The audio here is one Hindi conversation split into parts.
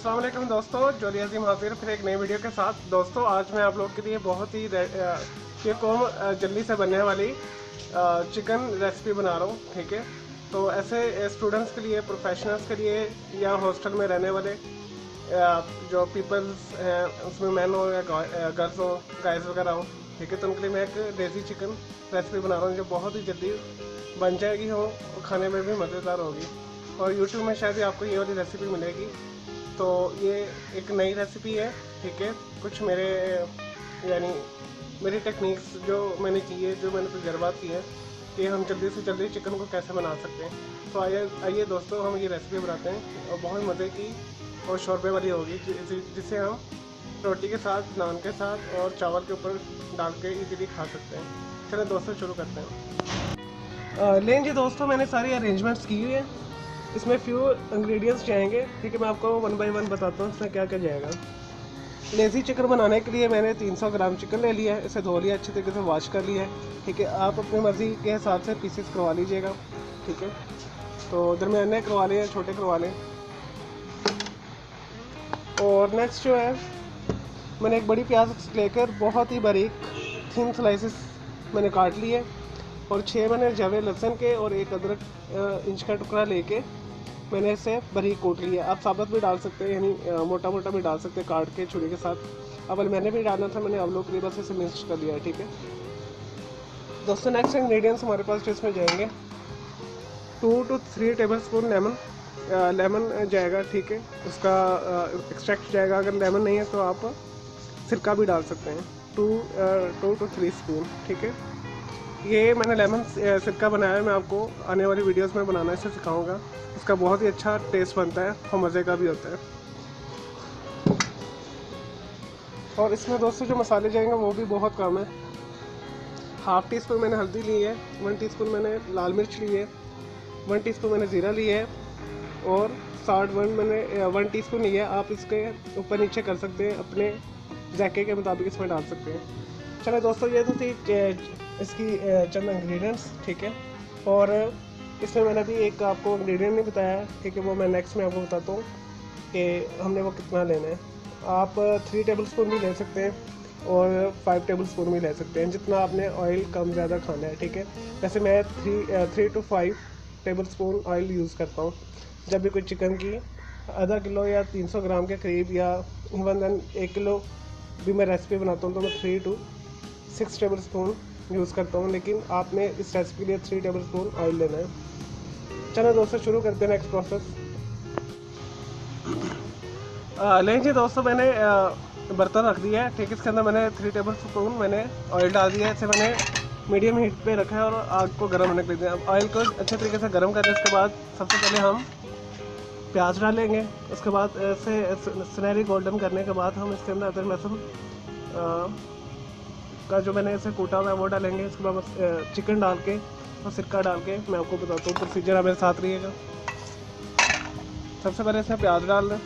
अस्सलाम वालेकुम दोस्तों, जोली अजीम हाजिर फिर एक नई वीडियो के साथ। दोस्तों आज मैं आप लोगों के लिए बहुत ही ये कौम जल्दी से बनने वाली चिकन रेसिपी बना रहा हूँ। ठीक है, तो ऐसे स्टूडेंट्स के लिए, प्रोफेशनल्स के लिए या हॉस्टल में रहने वाले जो पीपल्स हैं, उसमें मैन हो या गर्ल्स हो, गाइस वगैरह हो, ठीक है, तो उनके लिए मैं एक देसी चिकन रेसिपी बना रहा हूँ जो बहुत ही जल्दी बन जाएगी हो और खाने में भी मज़ेदार होगी। और यूट्यूब में शायद ही आपको ये वाली रेसिपी मिलेगी। तो ये एक नई रेसिपी है। ठीक है, कुछ मेरे यानी मेरी टेक्निक्स जो मैंने की है, जो मैंने तजर्बात की है कि हम जल्दी से जल्दी चिकन को कैसे बना सकते हैं। तो आइए दोस्तों, हम ये रेसिपी बनाते हैं और बहुत मज़े की और शोरबे वाली होगी, जिसे हम रोटी के साथ, नान के साथ और चावल के ऊपर डाल के इजीली खा सकते हैं। चलिए दोस्तों शुरू करते हैं। लें जी दोस्तों, मैंने सारी अरेंजमेंट्स की हुई है। इसमें फ्यू इंग्रेडिएंट्स जाएंगे। ठीक है, मैं आपको वन बाय वन बताता हूँ इसमें क्या क्या जाएगा। लेज़ी चिकन बनाने के लिए मैंने 300 ग्राम चिकन ले लिया है। इसे धो लिया, अच्छे तरीके से वॉश कर लिया है। ठीक है, आप अपनी मर्ज़ी के हिसाब से पीसेस करवा लीजिएगा। ठीक है, तो दरमियाने करवा लें, छोटे करवा लें। और नेक्स्ट जो है, मैंने एक बड़ी प्याज लेकर बहुत ही बारीक थिन स्लाइसेस मैंने काट लिए और 6 मैंने जवे लहसुन के और 1 अदरक इंच का टुकड़ा लेके मैंने इसे बारीक कोट लिया। आप साबुत भी डाल सकते हैं, यानी मोटा मोटा भी डाल सकते हैं काट के छुरी के साथ। अब मैंने भी डालना था, मैंने आप लोगों के लिए बस इसे मिक्स कर लिया है। ठीक है दोस्तों, नेक्स्ट इंग्रेडिएंट्स हमारे पास जो इसमें जाएंगे 2 to 3 टेबल स्पून लेमन जाएगा। ठीक है, उसका एक्सट्रैक्ट जाएगा। अगर लेमन नहीं है तो आप सिरका भी डाल सकते हैं। 2 to 3 स्पून। ठीक है, ये मैंने लेमन सिरका बनाया है। मैं आपको आने वाली वीडियोस में बनाना इसे सिखाऊंगा। इसका बहुत ही अच्छा टेस्ट बनता है और मज़े का भी होता है। और इसमें दोस्तों जो मसाले जाएंगे वो भी बहुत कम है। हाफ़ टी स्पून मैंने हल्दी ली है, 1 टीस्पून मैंने लाल मिर्च ली है, 1 टीस्पून मैंने ज़ीरा ली है और साल्ट मैंने 1 टीस्पून लिया है। आप इसके ऊपर नीचे कर सकते हैं, अपने जायके के मुताबिक इसमें डाल सकते हैं। चलो दोस्तों, ये तो थी इसकी चंद इंग्रेडिएंट्स। ठीक है, और इसमें मैंने अभी एक आपको इंग्रेडिएंट नहीं बताया। ठीक है, वो मैं नेक्स्ट में आपको बताता हूँ कि हमने वो कितना लेना है। आप 3 टेबल स्पून भी ले सकते हैं और 5 टेबल स्पून भी ले सकते हैं, जितना आपने ऑयल कम ज़्यादा खाना है। ठीक है, वैसे मैं 3 to 5 table spoon oil use करता हूँ जब भी कोई चिकन की आधा किलो या 300 ग्राम के करीब या इवन 1 किलो भी मैं रेसिपी बनाता हूँ तो मैं 3 to 6 टेबल स्पून यूज़ करता हूँ। लेकिन आपने इस रेसिपी के लिए 3 टेबल स्पून ऑयल लेना है। चलो दोस्तों शुरू करते हैं नेक्स्ट प्रोसेस। लें जी दोस्तों, मैंने बर्तन रख दिया है। ठीक है, इसके अंदर मैंने 3 टेबल स्पून मैंने ऑयल डाल दिया है। इसे मैंने मीडियम हीट पे रखा है और आग को गर्म होने के लिए दिया। अब ऑयल को अच्छे तरीके से गर्म करने के बाद सबसे पहले हम प्याज डालेंगे। उसके बाद ऐसे सुनहरी गोल्डन करने के बाद हम इसके अंदर अदरक लहसुन का जो मैंने इसे कूटा हुआ है वो डालेंगे। इसके बाद चिकन डाल के और सिरका डाल के मैं आपको बताता हूँ प्रोसीजर। आप मेरे साथ रहिएगा। सबसे पहले इसमें प्याज डाल दें।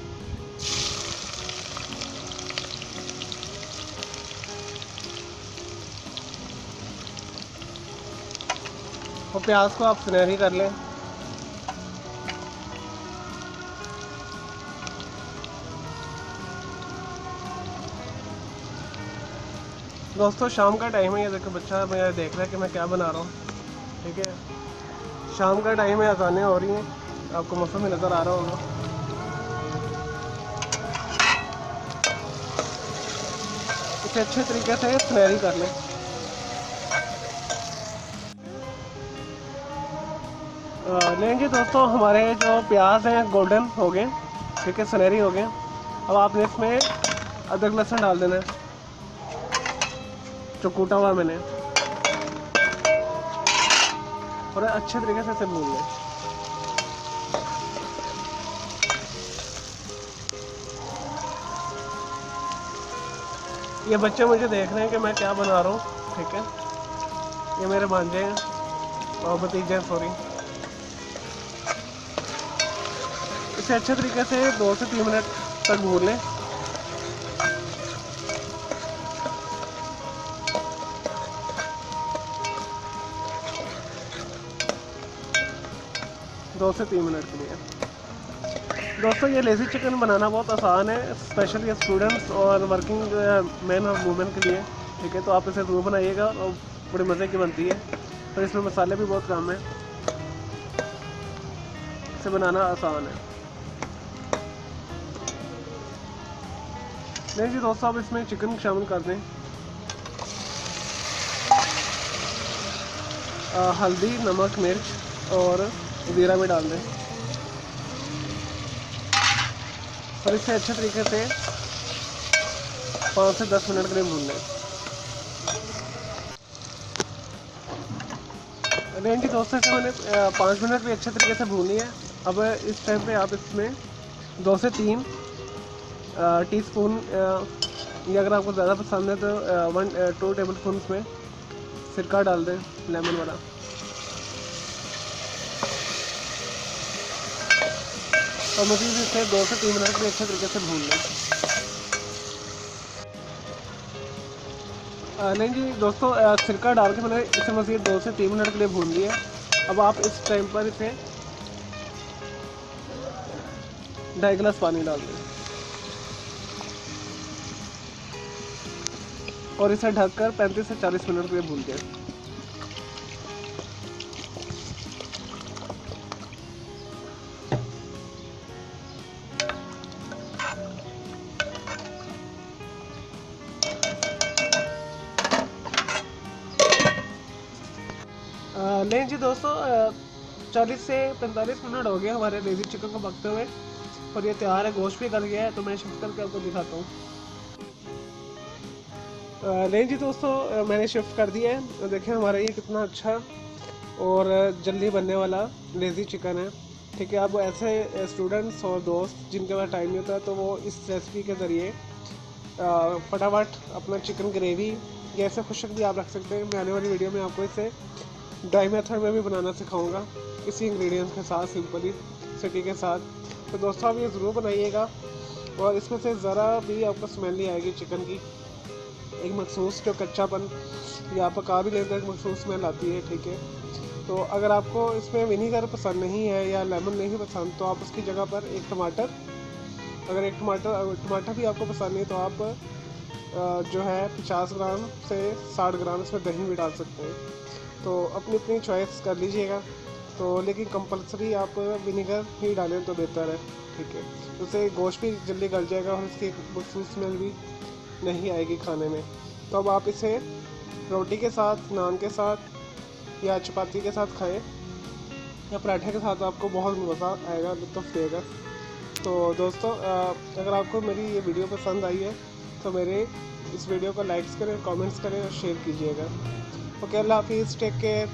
और प्याज को आप सुनहरी कर लें। दोस्तों शाम का टाइम है, ये देखो बच्चा मेरा देख रहा है कि मैं क्या बना रहा हूँ। ठीक है, शाम का टाइम है, अज़ानें हो रही हैं, आपको मौसम में नज़र आ रहा होगा। इसे अच्छे तरीके से सुनहरी कर लें। लेंगे दोस्तों, हमारे जो प्याज हैं गोल्डन हो गए। ठीक है, सुनहरी हो गए। अब आपने इसमें अदरक लहसुन डाल देना है जो कूटा हुआ मैंने, और अच्छे तरीके से इसे भून लें। ये बच्चे मुझे देख रहे हैं कि मैं क्या बना रहा हूँ। ठीक है, ये मेरे भांजे हैं और भतीजे हैं, सॉरी। इसे अच्छे तरीके से 2 से 3 मिनट तक भून लें। दो से 3 मिनट के लिए। दोस्तों ये लेज़ी चिकन बनाना बहुत आसान है, स्पेशली स्टूडेंट्स और वर्किंग मैन और वुमेन के लिए। ठीक है, तो आप इसे ज़रूर बनाइएगा और बड़े मज़े की बनती है। तो इसमें मसाले भी बहुत कम हैं, इसे बनाना आसान है। नहीं जी दोस्तों, आप इसमें चिकन शामिल कर दें। हल्दी, नमक, मिर्च और ज़ीरा भी डाल दें और इसे अच्छे तरीके से 5 से 10 मिनट के लिए भून लें। नहीं जी दोस्तों, इसे मैंने 5 मिनट भी अच्छे तरीके से भून लिया है। अब इस टाइम पे आप इसमें 2 से 3 टीस्पून या अगर आपको ज़्यादा पसंद है तो 2 टेबल स्पून में सिरका डाल दें, लेमन वाला। और मज़ीद इसे 2 से 3 मिनट भी अच्छे तरीके से भून लें। नहीं जी दोस्तों, सिरका डाल के मैंने इसे मज़ीद 2 से 3 मिनट के लिए भून लिया। अब आप इस टाइम पर इसे 2.5 गिलास पानी डाल दें और इसे ढककर 35 से 40 मिनट के लिए भून दें। नहीं जी दोस्तों, 40 से 45 मिनट हो गए हमारे लेज़ी चिकन को पकते हुए और ये तैयार है। गोश्त भी गल गया है, तो मैं शिफ्ट करके आपको दिखाता हूँ। नहीं जी दोस्तों, मैंने शिफ्ट कर दिया है। तो देखें हमारा ये कितना अच्छा और जल्दी बनने वाला लेज़ी चिकन है। ठीक है, अब ऐसे स्टूडेंट्स और दोस्त जिनके पास टाइम नहीं होता तो वो इस रेसिपी के ज़रिए फटाफट अपना चिकन ग्रेवी या ऐसे खुशक भी आप रख सकते हैं। मैं आने वाली वीडियो में आपको इसे ड्राई मेथड में भी बनाना सिखाऊंगा, इसी इंग्रेडिएंट्स के साथ, सिंपली सिटी के साथ। तो दोस्तों आप ये ज़रूर बनाइएगा और इसमें से ज़रा भी आपको स्मेल नहीं आएगी चिकन की। एक मखसूस जो कच्चापन या पका भी लेते एक मखसूस स्मेल आती है। ठीक है, तो अगर आपको इसमें विनीगर पसंद नहीं है या लेमन नहीं पसंद तो आप उसकी जगह पर एक टमाटर, अगर एक टमाटर भी आपको पसंद नहीं तो आप जो है 50 ग्राम से 60 ग्राम इसमें दही भी डाल सकते हैं। तो अपनी अपनी चॉइस कर लीजिएगा। तो लेकिन कंपलसरी आप विनीगर ही डालें तो बेहतर है। ठीक है, उससे गोश्त भी जल्दी गल जाएगा और उसकी मखसूस स्मेल भी नहीं आएगी खाने में। तो अब आप इसे रोटी के साथ, नान के साथ या चपाती के साथ खाएं या पराठे के साथ, आपको बहुत मज़ा आएगा, लुत्फ़ देगा। तो दोस्तों अगर आपको मेरी ये वीडियो पसंद आई है तो मेरे इस वीडियो को लाइक्स करें, कमेंट्स करें और शेयर कीजिएगा। ओके, अल्लाह हाफिज़, टेक केयर।